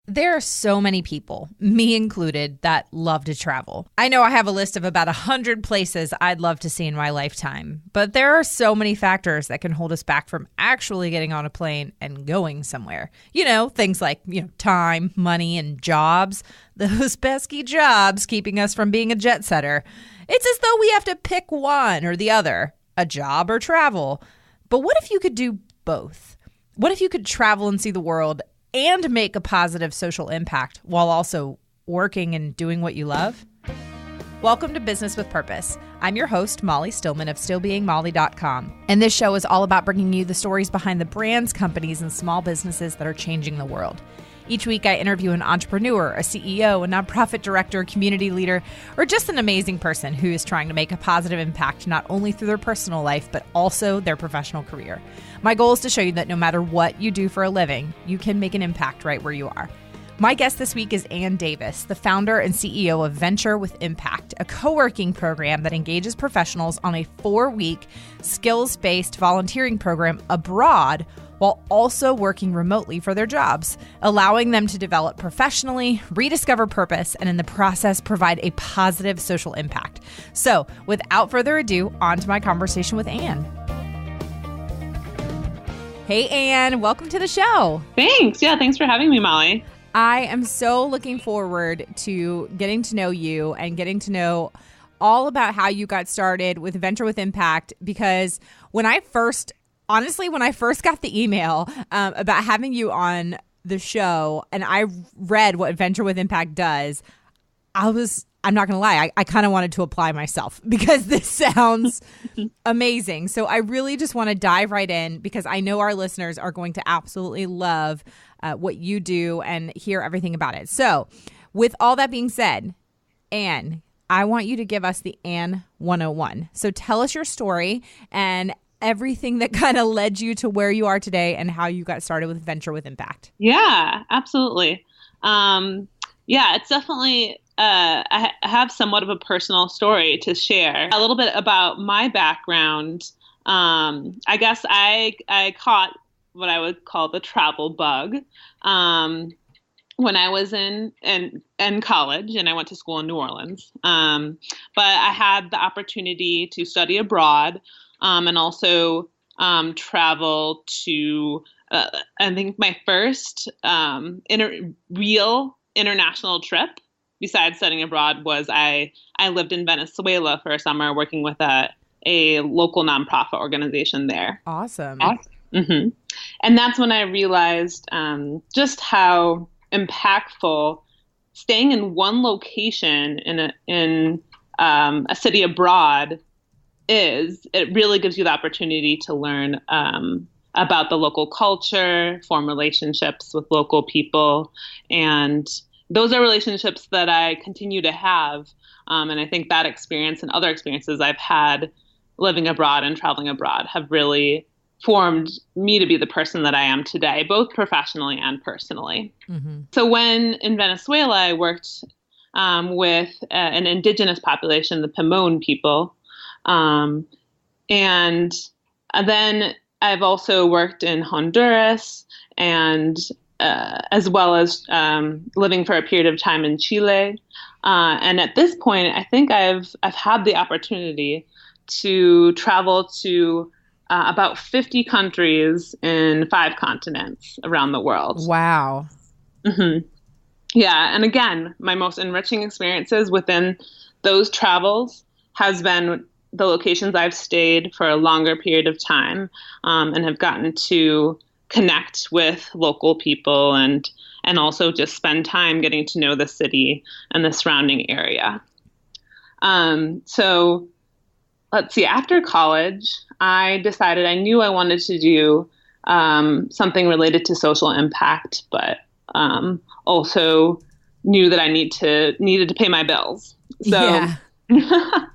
There are so many people, me included, that love to travel. I know I have a list of about 100 places I'd love to see in my lifetime, but there are so many factors that can hold us back from actually getting on a plane and going somewhere. Things like, time, money, and jobs. Those pesky jobs keeping us from being a jet setter. It's as though we have to pick one or the other, a job or travel. But what if you could do both? What if you could travel and see the world and make a positive social impact while also working and doing what you love? Welcome to Business with Purpose. I'm your host, Molly Stillman of stillbeingmolly.com. And this show is all about bringing you the stories behind the brands, companies, and small businesses that are changing the world. Each week, I interview an entrepreneur, a CEO, a nonprofit director, a community leader, or just an amazing person who is trying to make a positive impact not only through their personal life, but also their professional career. My goal is to show you that no matter what you do for a living, you can make an impact right where you are. My guest this week is Ann Davis, the founder and CEO of Venture with Impact, a coworking program that engages professionals on a 4-week skills-based volunteering program abroad while also working remotely for their jobs, allowing them to develop professionally, rediscover purpose, and in the process provide a positive social impact. So, without further ado, on to my conversation with Ann. Hey, Ann, welcome to the show. Thanks. Yeah, thanks for having me, Molly. I am so looking forward to getting to know you and getting to know all about how you got started with Venture with Impact, because when I first got the email about having you on the show and I read what Venture with Impact does, I'm not going to lie, I kind of wanted to apply myself because this sounds amazing. So I really just want to dive right in because I know our listeners are going to absolutely love what you do and hear everything about it. So with all that being said, Ann, I want you to give us the Ann 101. So tell us your story and everything that kind of led you to where you are today and how you got started with Venture with Impact. Yeah, absolutely. It's definitely, I have somewhat of a personal story to share. A little bit about my background. I guess I caught what I would call the travel bug when I was in college, and I went to school in New Orleans. But I had the opportunity to study abroad and also travel to, I think my first real international trip besides studying abroad was I lived in Venezuela for a summer working with a local nonprofit organization there. Awesome. Mm-hmm. And that's when I realized just how impactful staying in one location in a city abroad is. It really gives you the opportunity to learn about the local culture, form relationships with local people, and those are relationships that I continue to have. And I think that experience and other experiences I've had living abroad and traveling abroad have really formed me to be the person that I am today, both professionally and personally. Mm-hmm. So when in Venezuela, I worked with an indigenous population, the Pimon people. And then I've also worked in Honduras and as well as living for a period of time in Chile. And at this point, I think I've had the opportunity to travel to about 50 countries in 5 continents around the world. Wow. Mm-hmm. Yeah. And again, my most enriching experiences within those travels has been the locations I've stayed for a longer period of time and have gotten to connect with local people and also just spend time getting to know the city and the surrounding area. So let's see, after college, I decided I knew I wanted to do something related to social impact, but also knew that I needed to pay my bills. So yeah.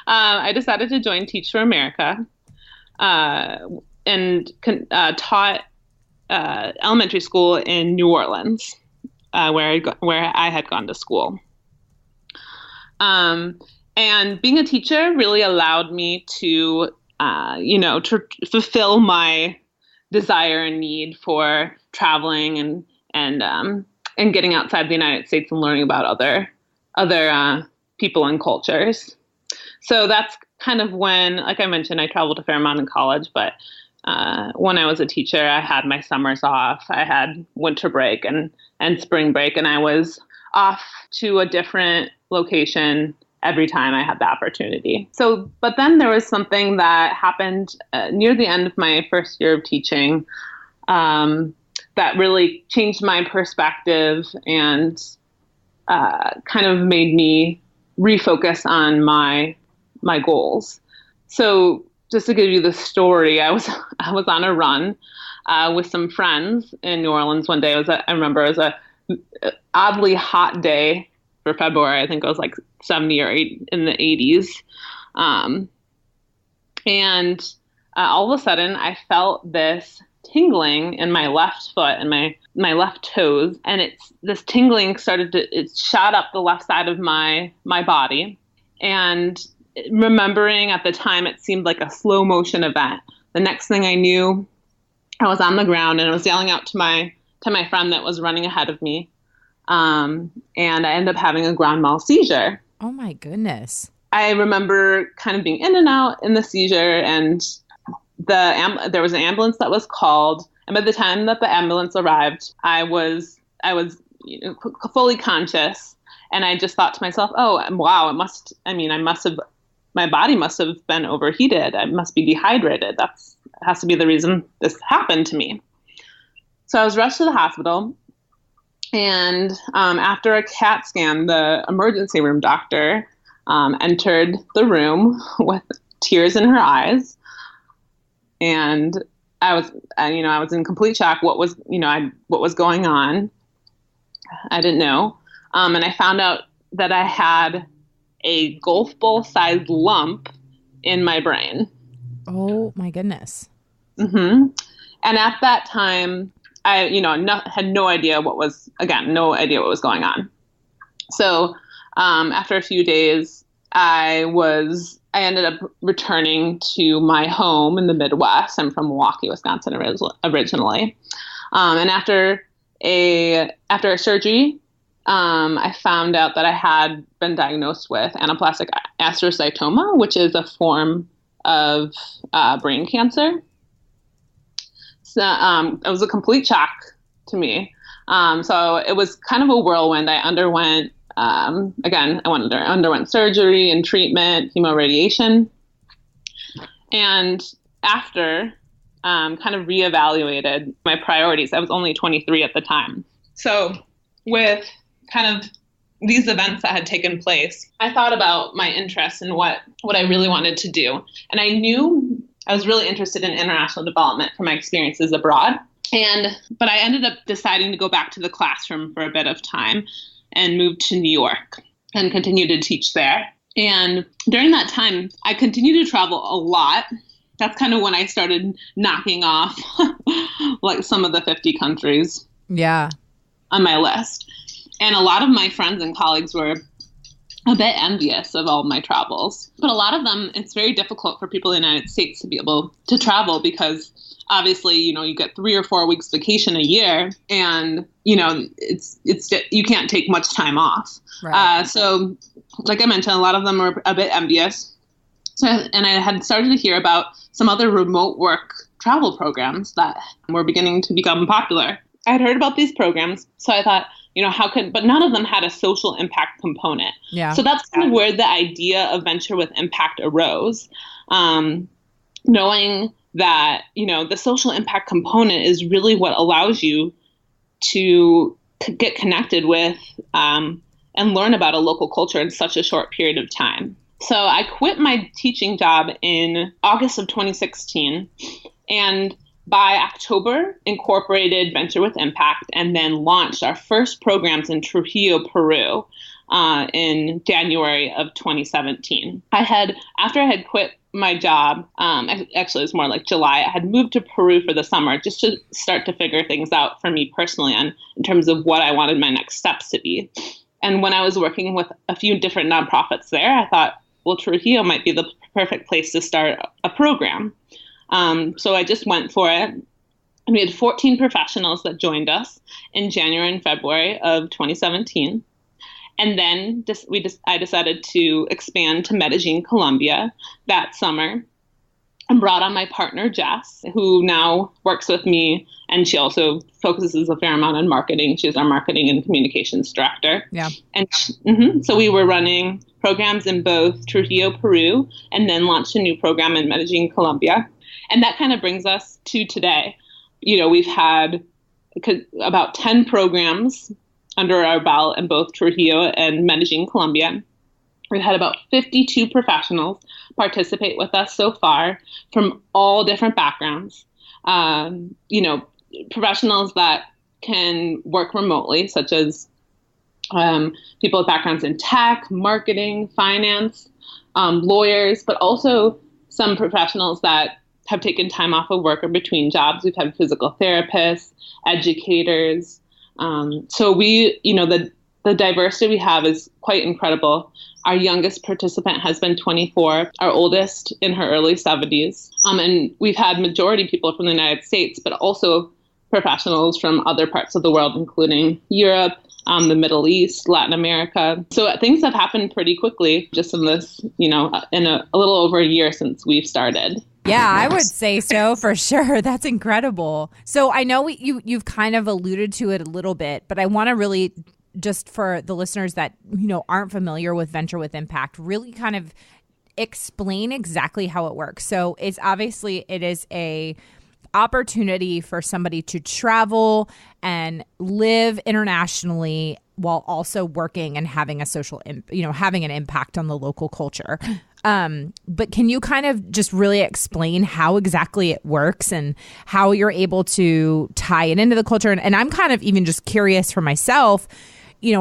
I decided to join Teach for America and taught elementary school in New Orleans, where I had gone to school. And being a teacher really allowed me to fulfill my desire and need for traveling and and getting outside the United States and learning about other people and cultures. So that's kind of when, like I mentioned, I traveled a fair amount in college, but when I was a teacher, I had my summers off. I had winter break and spring break, and I was off to a different location every time I had the opportunity. So, but then there was something that happened near the end of my first year of teaching that really changed my perspective and kind of made me refocus on my goals. So just to give you the story, I was on a run with some friends in New Orleans one day. I remember it was a oddly hot day for February. I think it was like 70 or 80 in the 80s. And all of a sudden I felt this tingling in my left foot and my left toes. And this tingling it shot up the left side of my body. And remembering at the time, it seemed like a slow motion event. The next thing I knew, I was on the ground and I was yelling out to my friend that was running ahead of me. And I ended up having a grand mal seizure. Oh my goodness. I remember kind of being in and out in the seizure, and there was an ambulance that was called. And by the time that the ambulance arrived, I was fully conscious. And I just thought to myself, oh, wow, my body must have been overheated. I must be dehydrated. That has to be the reason this happened to me. So I was rushed to the hospital. And after a CAT scan, the emergency room doctor entered the room with tears in her eyes. And I was in complete shock. What was going on? I didn't know. And I found out that I had a golf ball sized lump in my brain. Oh my goodness. Mm-hmm. And at that time, I, had no idea what was going on. So, after a few days, I ended up returning to my home in the Midwest. I'm from Milwaukee, Wisconsin originally. And after a surgery, I found out that I had been diagnosed with anaplastic astrocytoma, which is a form of brain cancer. So it was a complete shock to me. So it was kind of a whirlwind. I underwent surgery and treatment, chemoradiation, and after kind of reevaluated my priorities. I was only 23 at the time. So with kind of these events that had taken place, I thought about my interests and what I really wanted to do. And I knew I was really interested in international development from my experiences abroad. But I ended up deciding to go back to the classroom for a bit of time and moved to New York and continued to teach there. And during that time, I continued to travel a lot. That's kind of when I started knocking off like some of the 50 countries on my list. And a lot of my friends and colleagues were a bit envious of all my travels. But a lot of them, it's very difficult for people in the United States to be able to travel because obviously, you get 3 or 4 weeks vacation a year and, it's you can't take much time off. Right. So like I mentioned, a lot of them were a bit envious. And I had started to hear about some other remote work travel programs that were beginning to become popular. I had heard about these programs. So I thought, but none of them had a social impact component. Yeah. So that's kind of where the idea of venture with impact arose. Knowing that, the social impact component is really what allows you to get connected with and learn about a local culture in such a short period of time. So I quit my teaching job in August of 2016, and by October, incorporated Venture with Impact and then launched our first programs in Trujillo, Peru in January of 2017. After I had quit my job, actually it was more like July, I had moved to Peru for the summer just to start to figure things out for me personally in terms of what I wanted my next steps to be. And when I was working with a few different nonprofits there, I thought, well, Trujillo might be the perfect place to start a program. So I just went for it. And we had 14 professionals that joined us in January and February of 2017. And then I decided to expand to Medellin, Colombia that summer, and brought on my partner, Jess, who now works with me. And she also focuses a fair amount on marketing. She's our marketing and communications director. Yeah. And so we were running programs in both Trujillo, Peru, and then launched a new program in Medellin, Colombia. And that kind of brings us to today. We've had about 10 programs under our belt in both Trujillo and Medellin, Colombia. We've had about 52 professionals participate with us so far from all different backgrounds. Professionals that can work remotely, such as people with backgrounds in tech, marketing, finance, lawyers, but also some professionals that have taken time off of work or between jobs. We've had physical therapists, educators. So the diversity we have is quite incredible. Our youngest participant has been 24, our oldest in her early 70s. And we've had majority people from the United States, but also professionals from other parts of the world, including Europe, the Middle East, Latin America. So things have happened pretty quickly just in this, in a little over a year since we've started. Yeah, I would say so for sure. That's incredible. So I know you've kind of alluded to it a little bit, but I want to really, just for the listeners that, aren't familiar with Venture with Impact, really kind of explain exactly how it works. So it is a opportunity for somebody to travel and live internationally while also working and having a social, having an impact on the local culture. But can you kind of just really explain how exactly it works and how you're able to tie it into the culture? And I'm kind of even just curious for myself,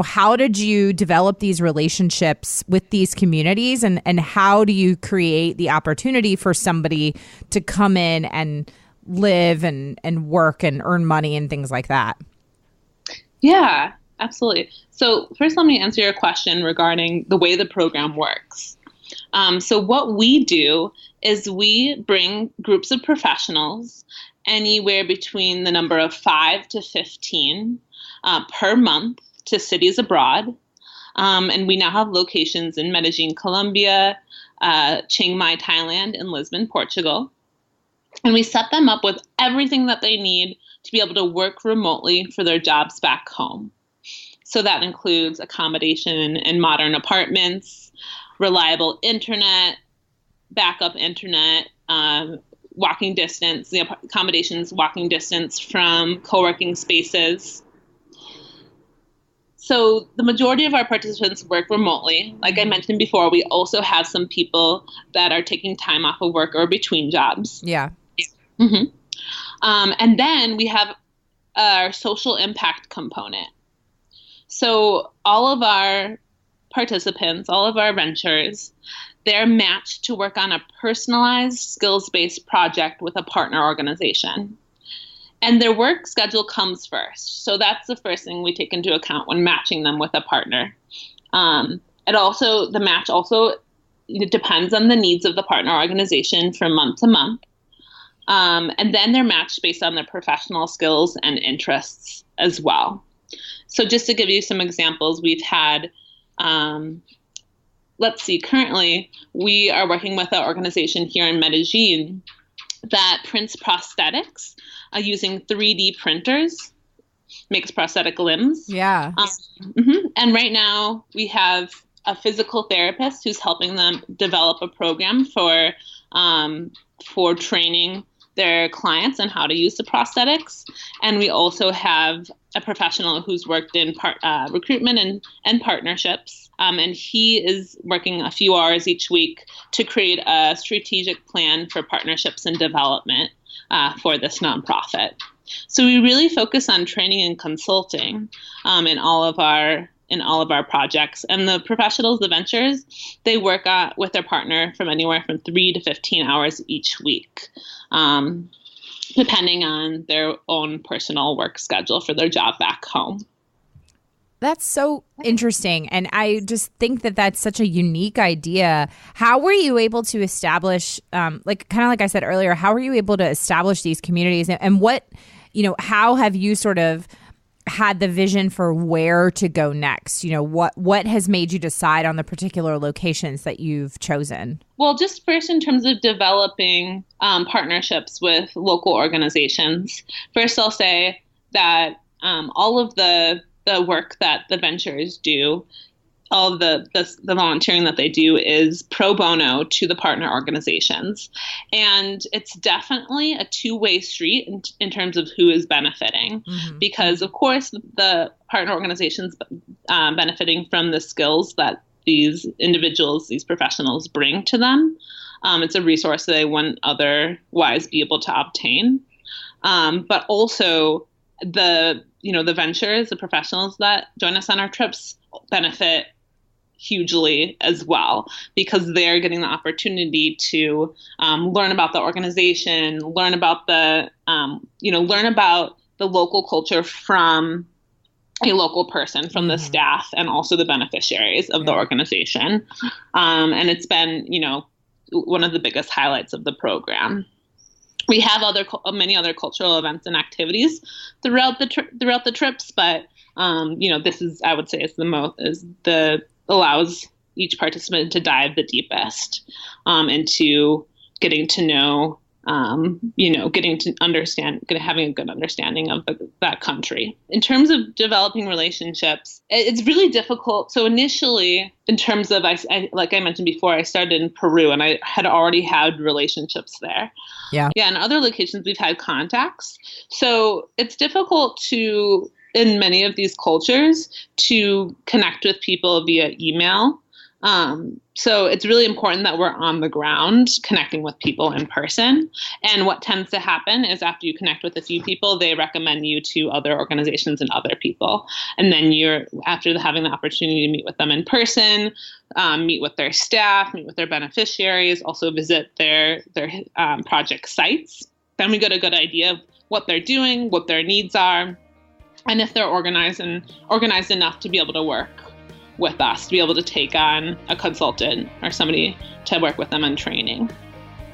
how did you develop these relationships with these communities, and how do you create the opportunity for somebody to come in and live and work and earn money and things like that? Yeah, absolutely. So first, let me answer your question regarding the way the program works. So what we do is we bring groups of professionals, anywhere between the number of 5 to 15 per month, to cities abroad. And we now have locations in Medellin, Colombia, Chiang Mai, Thailand, and Lisbon, Portugal. And we set them up with everything that they need to be able to work remotely for their jobs back home. So that includes accommodation in modern apartments, reliable internet, backup internet, walking distance, the accommodations walking distance from coworking spaces. So the majority of our participants work remotely. Like I mentioned before, we also have some people that are taking time off of work or between jobs. Yeah. Mm-hmm. And then we have our social impact component. So all of our participants, all of our ventures, they're matched to work on a personalized skills-based project with a partner organization. And their work schedule comes first. So that's the first thing we take into account when matching them with a partner. The match also depends on the needs of the partner organization from month to month. And then they're matched based on their professional skills and interests as well. So just to give you some examples, we've had, currently we are working with an organization here in Medellin that prints prosthetics using 3D printers, makes prosthetic limbs. Yeah. And right now we have a physical therapist who's helping them develop a program for training their clients on how to use the prosthetics. And we also have a professional who's worked in recruitment and partnerships. And he is working a few hours each week to create a strategic plan for partnerships and development for this nonprofit. So we really focus on training and consulting in all of our projects. And the professionals, the ventures, they work with their partner from anywhere from 3 to 15 hours each week, depending on their own personal work schedule for their job back home. That's so interesting. And I just think that that's such a unique idea. How were you able to establish, like I said earlier, how were you able to establish these communities, and what how have you sort of had the vision for where to go next? What has made you decide on the particular locations that you've chosen? Well, just first in terms of developing partnerships with local organizations. First, I'll say that all of the work that the ventures do, all of the volunteering that they do is pro bono to the partner organizations. And it's definitely a two-way street in terms of who is benefiting. Because, of course, the partner organizations benefiting from the skills that these individuals, these professionals bring to them. It's a resource that they wouldn't otherwise be able to obtain. But also the ventures, the professionals that join us on our trips benefit hugely as well, because they're getting the opportunity to learn about the organization, learn about the local culture from a local person, from the staff, and also the beneficiaries of the organization. And it's been, one of the biggest highlights of the program. We have many other cultural events and activities throughout the trips, but this is, I would say, allows each participant to dive the deepest into getting to know, getting to understand, having a good understanding of that country. In terms of developing relationships, it's really difficult. So initially, in terms of, like I mentioned before, I started in Peru and I had already had relationships there. Yeah. In other locations, we've had contacts. So it's difficult in many of these cultures, to connect with people via email. So it's really important that we're on the ground connecting with people in person. And what tends to happen is after you connect with a few people, they recommend you to other organizations and other people. And then after having the opportunity to meet with them in person, meet with their staff, meet with their beneficiaries, also visit their project sites, then we get a good idea of what they're doing, what their needs are, and if they're organized enough to be able to work with us, to be able to take on a consultant or somebody to work with them on training.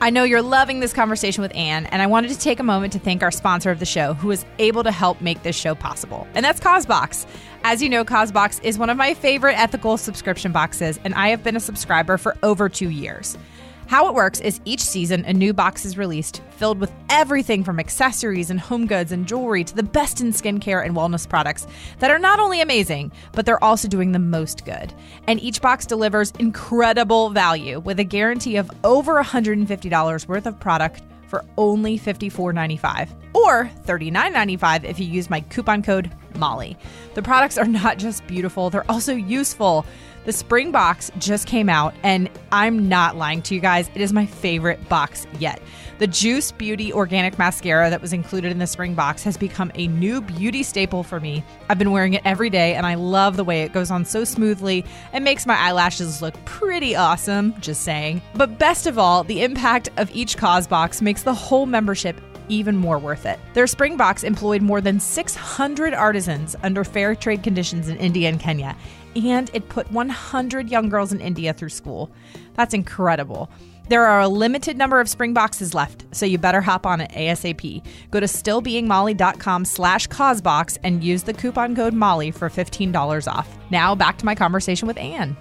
I know you're loving this conversation with Anne, and I wanted to take a moment to thank our sponsor of the show, who was able to help make this show possible. And that's CauseBox. As you know, CauseBox is one of my favorite ethical subscription boxes, and I have been a subscriber for over 2 years. How it works is each season, a new box is released, filled with everything from accessories and home goods and jewelry to the best in skincare and wellness products that are not only amazing, but they're also doing the most good. And each box delivers incredible value with a guarantee of over $150 worth of product for only $54.95 or $39.95 if you use my coupon code Molly. The products are not just beautiful, they're also useful. The spring box just came out, and I'm not lying to you guys. It is my favorite box yet. The Juice Beauty Organic Mascara that was included in the spring box has become a new beauty staple for me. I've been wearing it every day, and I love the way it goes on so smoothly and makes my eyelashes look pretty awesome, just saying. But best of all, the impact of each Cause box makes the whole membership even more worth it. Their spring box employed more than 600 artisans under fair trade conditions in India and Kenya, and it put 100 young girls in India through school. That's incredible. There are a limited number of spring boxes left, so you better hop on it ASAP. Go to stillbeingmolly.com/causebox and use the coupon code Molly for $15 off. Now back to my conversation with Anne.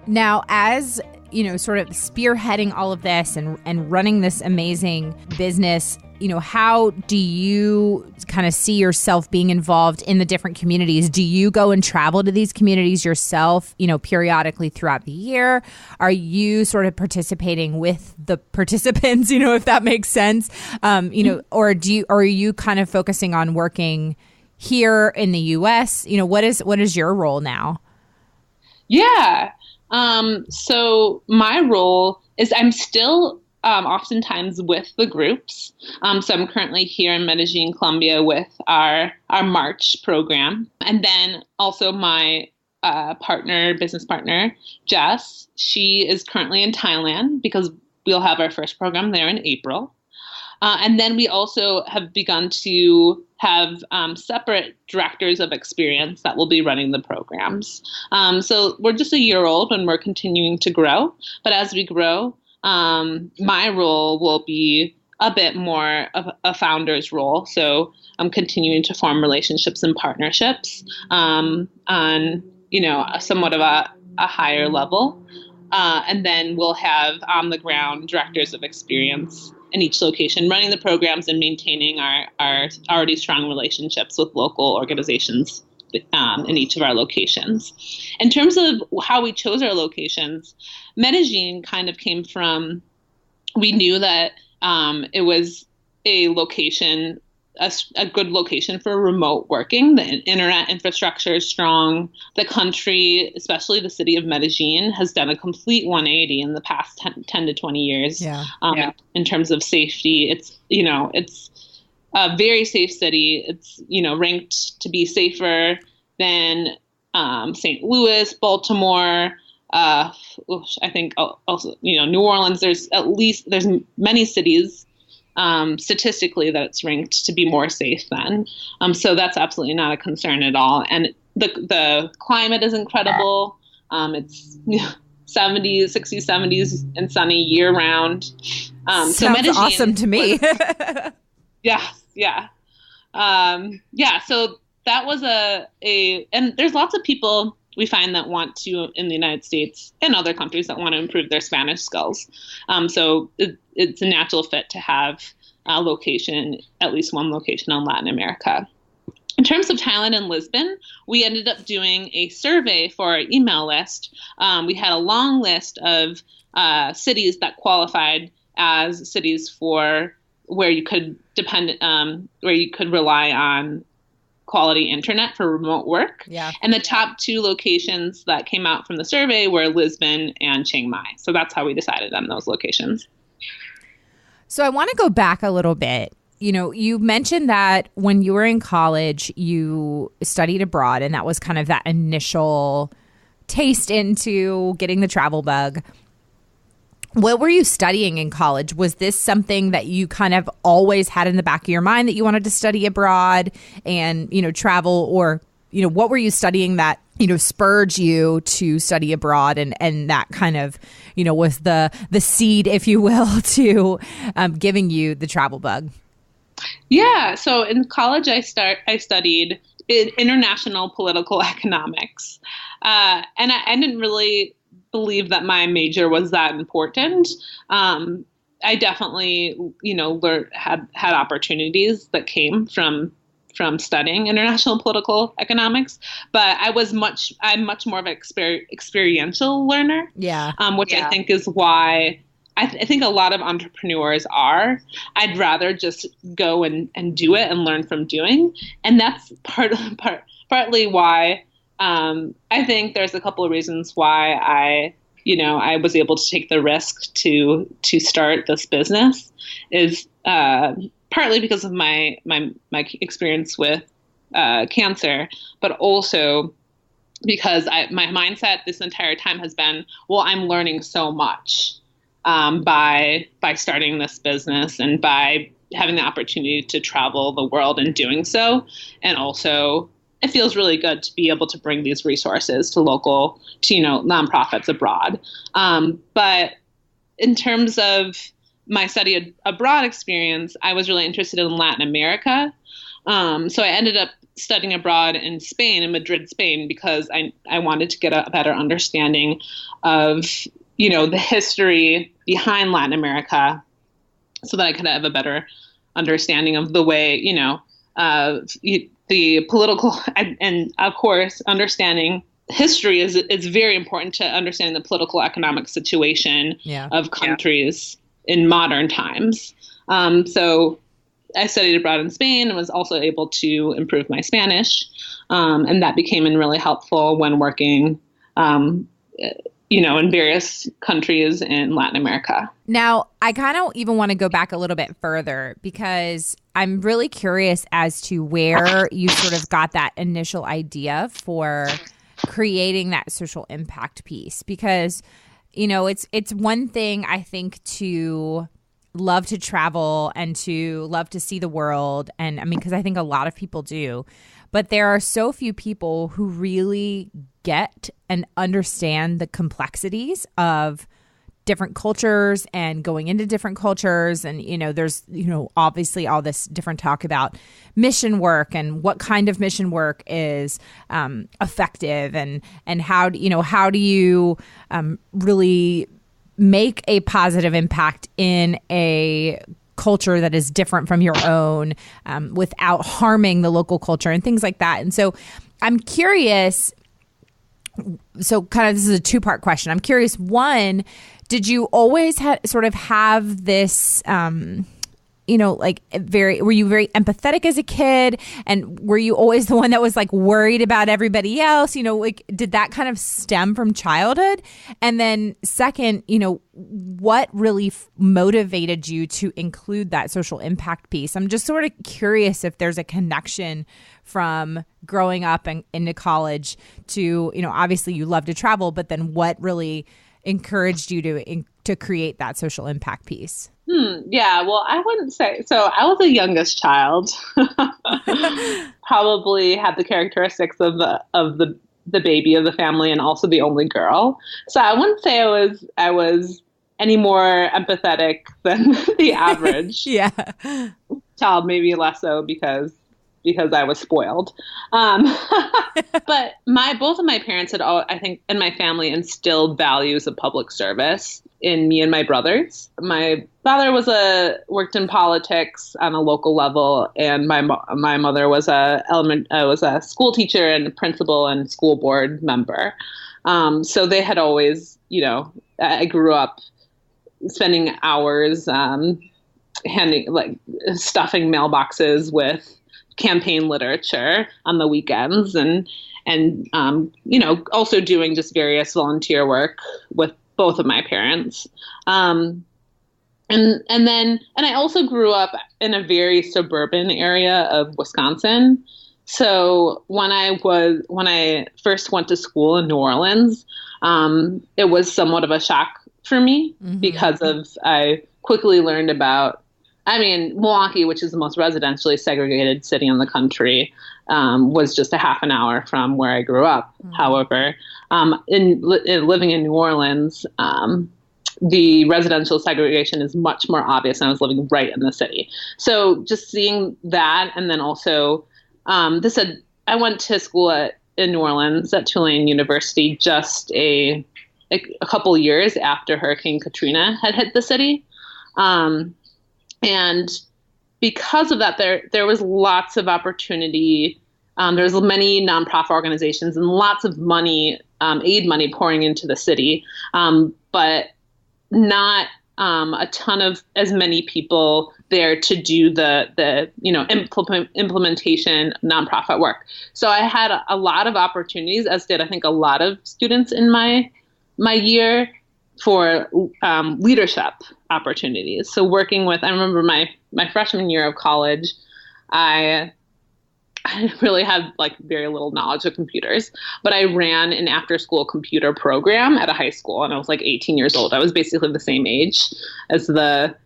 Now, as sort of spearheading all of this and running this amazing business, how do you kind of see yourself being involved in the different communities? Do you go and travel to these communities yourself, periodically throughout the year? Are you sort of participating with the participants, if that makes sense? Or are you kind of focusing on working here in the US? What is your role now? Yeah. So my role is I'm still oftentimes with the groups. So I'm currently here in Medellin, Colombia with our March program. And then also my business partner, Jess, she is currently in Thailand because we'll have our first program there in April. And then we also have begun to have separate directors of experience that will be running the programs. So we're just a year old and we're continuing to grow. But as we grow, my role will be a bit more of a founder's role. So I'm continuing to form relationships and partnerships on, somewhat of a higher level. And then we'll have on the ground directors of experience in each location running the programs and maintaining our already strong relationships with local organizations in each of our locations. In terms of how we chose our locations, Medellin kind of came from, we knew that it was a location, a good location for remote working. The internet infrastructure is strong. The country, especially the city of Medellin, has done a complete 180 in the past 10 to 20 years in terms of safety. It's a very safe city. It's, ranked to be safer than St. Louis, Baltimore, I think also, New Orleans. There's many cities statistically that it's ranked to be more safe than. So that's absolutely not a concern at all. And the climate is incredible. It's 70s, 60s, 70s and sunny year round. Sounds awesome to me. Yeah. So that was and there's lots of people we find that want to, in the United States and other countries, that want to improve their Spanish skills. So it's a natural fit to have a location, at least one location in Latin America. In terms of Thailand and Lisbon, we ended up doing a survey for our email list. We had a long list of cities that qualified as cities for where you could rely on quality internet for remote work. Yeah. And the top two locations that came out from the survey were Lisbon and Chiang Mai. So that's how we decided on those locations. So I want to go back a little bit. You mentioned that when you were in college, you studied abroad, and that was kind of that initial taste into getting the travel bug. What were you studying in college? Was this something that you kind of always had in the back of your mind that you wanted to study abroad and, travel, or, what were you studying that, spurred you to study abroad and that kind of, was the seed, if you will, to giving you the travel bug? Yeah. So in college, I studied international political economics. And I didn't really believe that my major was that important. I definitely, had opportunities that came from studying international political economics, but I'm much more of an experiential learner. Yeah. Which I think is why I think a lot of entrepreneurs are. I'd rather just go and do it and learn from doing. And that's partly why I think there's a couple of reasons why I was able to take the risk to start this business is partly because of my experience with cancer, but also because my mindset this entire time has been, well, I'm learning so much by starting this business and by having the opportunity to travel the world and doing so. And also, it feels really good to be able to bring these resources to nonprofits abroad. But in terms of my study abroad experience, I was really interested in Latin America. So I ended up studying abroad in Spain, in Madrid, Spain, because I wanted to get a better understanding of, the history behind Latin America so that I could have a better understanding of the way, the political and of course, understanding history is very important to understanding the political economic situation of countries in modern times. So I studied abroad in Spain and was also able to improve my Spanish. And that became really helpful when working, in various countries in Latin America. Now, I kind of even want to go back a little bit further because I'm really curious as to where you sort of got that initial idea for creating that social impact piece. Because, it's one thing, I think, to love to travel and to love to see the world. And because I think a lot of people do. But there are so few people who really get and understand the complexities of different cultures and going into different cultures. And, there's, obviously all this different talk about mission work and what kind of mission work is effective, and how do you really make a positive impact in a culture that is different from your own without harming the local culture and things like that. And so I'm curious, so kind of this is a two-part question. I'm curious, one, did you always sort of have this, were you very empathetic as a kid? And were you always the one that was like worried about everybody else? Did that kind of stem from childhood? And then second, what really motivated you to include that social impact piece? I'm just sort of curious if there's a connection from growing up and into college to, obviously you love to travel, but then what really encouraged you to create that social impact piece? Yeah, well, I wouldn't say so. I was the youngest child, probably had the characteristics of the baby of the family, and also the only girl. So I wouldn't say I was any more empathetic than the average child. Maybe less so because I was spoiled. But both of my parents had I think, and my family instilled values of public service in me and my brothers. My father worked in politics on a local level, and my mother was a school teacher and principal and school board member. So they had always, I grew up spending hours stuffing mailboxes with campaign literature on the weekends, and also doing just various volunteer work with both of my parents. And I also grew up in a very suburban area of Wisconsin. So when I first went to school in New Orleans, it was somewhat of a shock for me because I quickly learned about, Milwaukee, which is the most residentially segregated city in the country, was just a half an hour from where I grew up. However, living in New Orleans, the residential segregation is much more obvious, and I was living right in the city. So just seeing that, and then also I went to school in New Orleans at Tulane University just a couple years after Hurricane Katrina had hit the city. And because of that, there was lots of opportunity. There's many nonprofit organizations and lots of money, aid money pouring into the city, but not a ton of as many people there to do the implementation nonprofit work. So I had a lot of opportunities, as did I think a lot of students in my year, for leadership opportunities. So working with, I remember my freshman year of college, I really had very little knowledge of computers, but I ran an after-school computer program at a high school, and I was 18 years old. I was basically the same age as the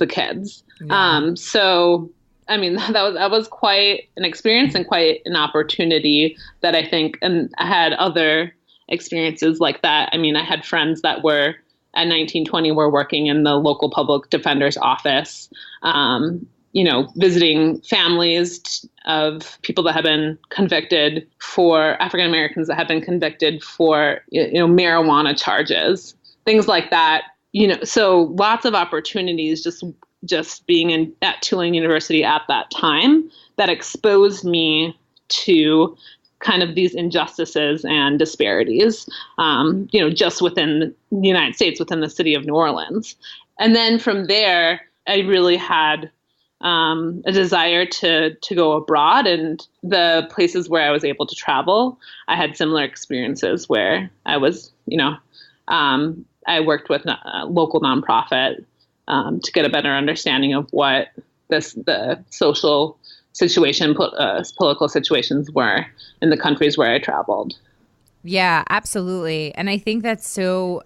kids. Yeah. So that was quite an experience and quite an opportunity that I think, and I had other experiences like that. I had friends that were at 1920 were working in the local public defender's office, visiting families of people that have been convicted for African Americans that have been convicted for, marijuana charges, things like that. So lots of opportunities just being at Tulane University at that time that exposed me to kind of these injustices and disparities, just within the United States, within the city of New Orleans. And then from there, I really had a desire to go abroad, and the places where I was able to travel, I had similar experiences where I was, I worked with a local nonprofit to get a better understanding of what the social situation, political situations were in the countries where I traveled. Yeah, absolutely. And I think that's so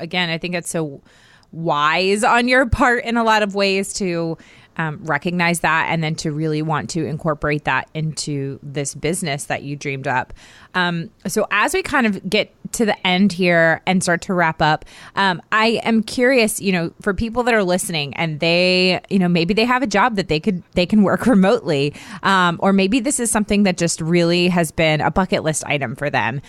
wise on your part in a lot of ways to recognize that, and then to really want to incorporate that into this business that you dreamed up. So as we kind of get to the end here and start to wrap up, I am curious, for people that are listening and they, maybe they have a job that they can work remotely, or maybe this is something that just really has been a bucket list item for them.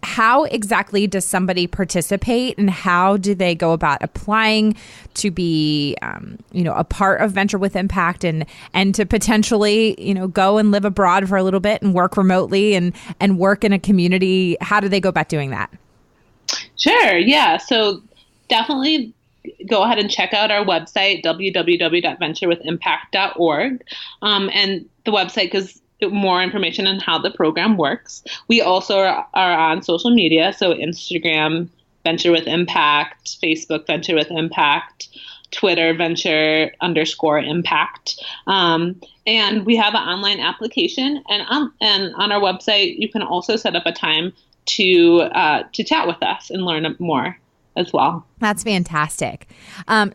How exactly does somebody participate, and how do they go about applying to be, a part of Venture with Impact and to potentially, go and live abroad for a little bit and work remotely and work in a community? How do they go about doing that? Sure. Yeah. So definitely go ahead and check out our website, www.venturewithimpact.org. And the website gives more information on how the program works. We also are on social media. So Instagram, Venture with Impact, Facebook, Venture with Impact, Twitter, Venture_Impact. And we have an online application, and on our website, you can also set up a time to chat with us and learn more as well. That's fantastic.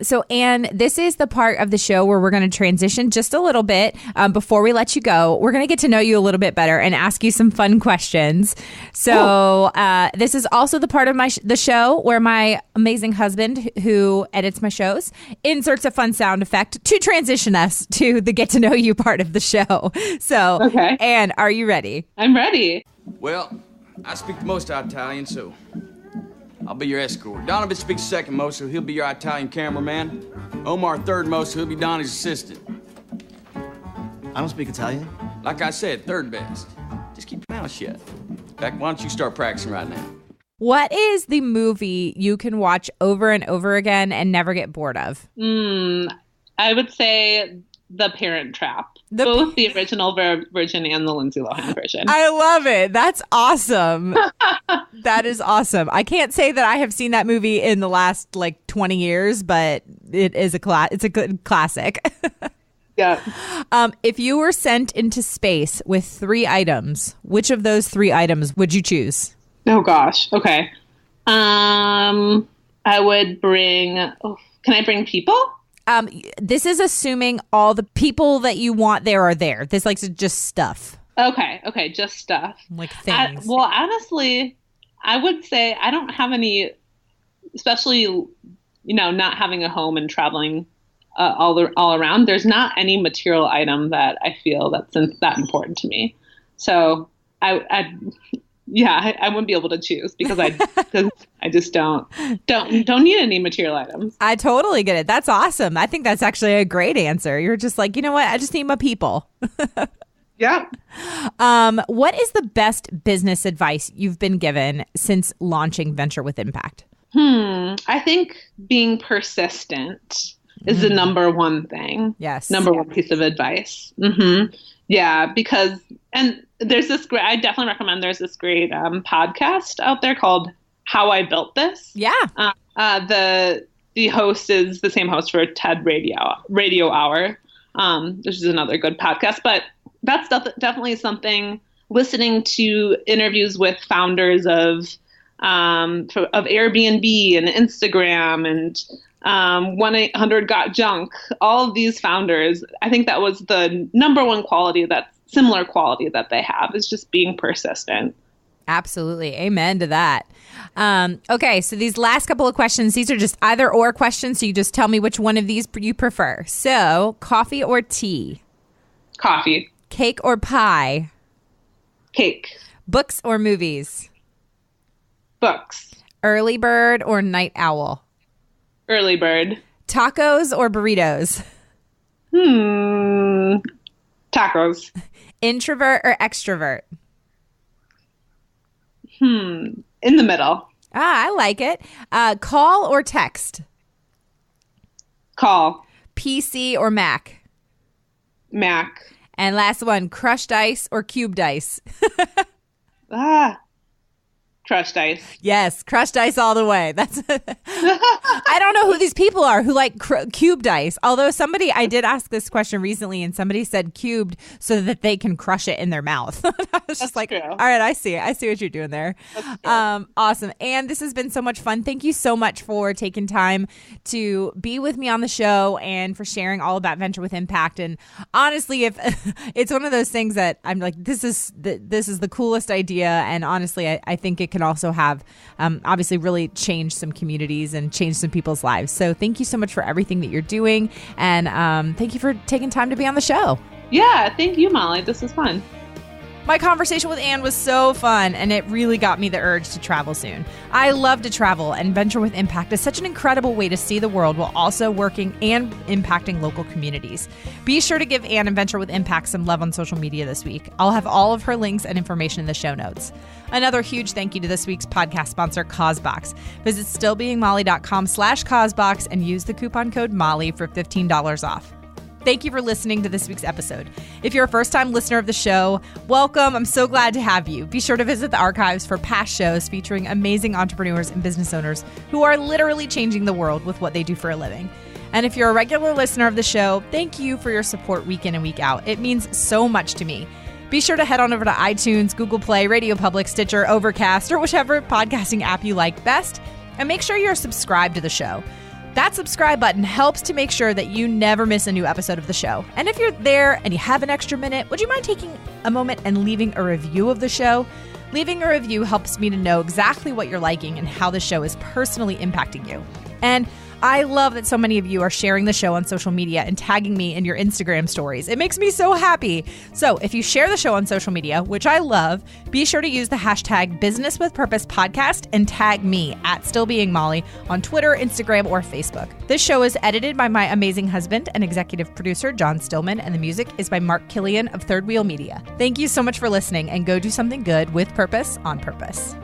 So, Anne, this is the part of the show where we're going to transition just a little bit. Before we let you go, we're going to get to know you a little bit better and ask you some fun questions. So this is also the part of the show where my amazing husband, who edits my shows, inserts a fun sound effect to transition us to the get to know you part of the show. So, okay. Anne, are you ready? I'm ready. Well, I speak the most Italian, so I'll be your escort. Donovan speaks second most, so he'll be your Italian cameraman. Omar third most, so he'll be Donnie's assistant. I don't speak Italian. Like I said, third best. Just keep your mouth shut. In fact, why don't you start practicing right now? What is the movie you can watch over and over again and never get bored of? I would say The Parent Trap. Both the original version and the Lindsay Lohan version. I love it. That's awesome. That is awesome. I can't say that I have seen that movie in the last 20 years, but it is it's a good classic. Yeah. If you were sent into space with 3 items, which of those 3 items would you choose? Oh gosh. Okay. I would bring. Can I bring people? This is assuming all the people that you want there are there. This just stuff. Okay, just stuff. Like things. Well, honestly, I would say I don't have any, especially, not having a home and traveling all around. There's not any material item that I feel that's that important to me. So I wouldn't be able to choose because I just don't need any material items. I totally get it. That's awesome. I think that's actually a great answer. You're just like, you know what? I just need my people. Yeah. What is the best business advice you've been given since launching Venture with Impact? I think being persistent is the number one thing. Yes. Number one piece of advice. Mm-hmm. Yeah, because, and there's this great, I definitely recommend there's this great podcast out there called How I Built This. Yeah. The host is the same host for TED Radio Hour, which is another good podcast. But that's definitely something, listening to interviews with founders of Airbnb and Instagram and 1-800-GOT-JUNK, all of these founders, I think that was the number one quality, that similar quality that they have, is just being persistent. Absolutely. Amen to that. Okay, so these last couple of questions, these are just either or questions, so you just tell me which one of these you prefer. So, coffee or tea? Coffee. Cake or pie? Cake. Books or movies? Books. Early bird or night owl? Early bird. Tacos or burritos? Tacos. Introvert or extrovert? In the middle. I like it. Call or text? Call. PC or Mac? Mac. And last one, crushed ice or cubed ice? Crushed ice. Yes, crushed ice all the way. That's. I don't know who these people are who like cubed ice. Although I did ask this question recently, and somebody said cubed so that they can crush it in their mouth. I was just like, true. All right, I see it. I see what you're doing there. Awesome. And this has been so much fun. Thank you so much for taking time to be with me on the show and for sharing all about Venture with Impact. And honestly, if it's one of those things that I'm like, this is the coolest idea, and honestly, I think it can can also have obviously really change some communities and change some people's lives. So thank you so much for everything that you're doing. And thank you for taking time to be on the show. Yeah, thank you, Molly. This was fun. My conversation with Anne was so fun, and it really got me the urge to travel soon. I love to travel, and Venture with Impact is such an incredible way to see the world while also working and impacting local communities. Be sure to give Anne and Venture with Impact some love on social media this week. I'll have all of her links and information in the show notes. Another huge thank you to this week's podcast sponsor, Causebox. Visit stillbeingmolly.com/Causebox and use the coupon code Molly for $15 off. Thank you for listening to this week's episode. If you're a first-time listener of the show, welcome. I'm so glad to have you. Be sure to visit the archives for past shows featuring amazing entrepreneurs and business owners who are literally changing the world with what they do for a living. And if you're a regular listener of the show, thank you for your support week in and week out. It means so much to me. Be sure to head on over to iTunes, Google Play, Radio Public, Stitcher, Overcast, or whichever podcasting app you like best, and make sure you're subscribed to the show. That subscribe button helps to make sure that you never miss a new episode of the show. And if you're there and you have an extra minute, would you mind taking a moment and leaving a review of the show? Leaving a review helps me to know exactly what you're liking and how the show is personally impacting you. And I love that so many of you are sharing the show on social media and tagging me in your Instagram stories. It makes me so happy. So if you share the show on social media, which I love, be sure to use the hashtag Business with Purpose Podcast and tag me at StillBeingMolly on Twitter, Instagram, or Facebook. This show is edited by my amazing husband and executive producer, John Stillman, and the music is by Mark Killian of Third Wheel Media. Thank you so much for listening, and go do something good with purpose on purpose.